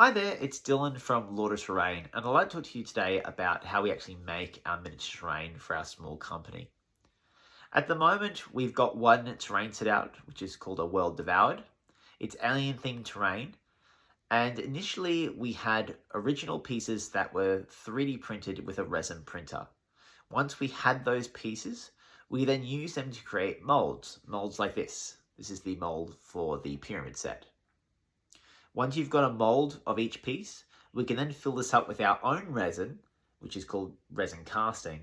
Hi there, it's Dylan from Lauder Terrain, and I'd like to talk to you today about how we actually make our miniature terrain for our small company. At the moment, we've got one terrain set out, which is called a World Devoured. It's alien-themed terrain, and initially we had original pieces that were 3D printed with a resin printer. Once we had those pieces, we then used them to create molds like this. This is the mold for the pyramid set. Once you've got a mold of each piece, we can then fill this up with our own resin, which is called resin casting.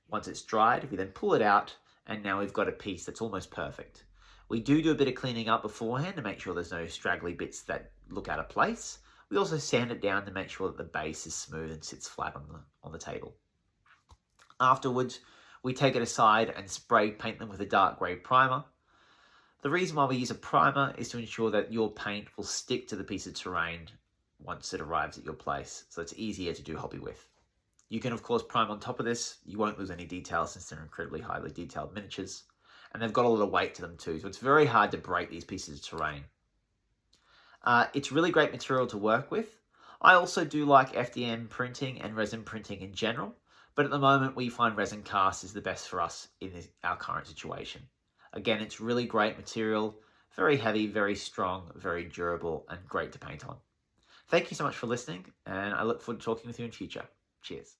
Once it's dried, we then pull it out, and now we've got a piece that's almost perfect. We do a bit of cleaning up beforehand to make sure there's no straggly bits that look out of place. We also sand it down to make sure that the base is smooth and sits flat on the table. Afterwards, we take it aside and spray paint them with a dark grey primer. The reason why we use a primer is to ensure that your paint will stick to the piece of terrain once it arrives at your place, so it's easier to do hobby with. You can of course prime on top of this. You won't lose any detail since they're incredibly highly detailed miniatures, and they've got a lot of weight to them too, so it's very hard to break these pieces of terrain. It's really great material to work with. I also do like FDM printing and resin printing in general, but at the moment we find resin cast is the best for us in our current situation. Again, it's really great material, very heavy, very strong, very durable, and great to paint on. Thank you so much for listening, and I look forward to talking with you in future. Cheers.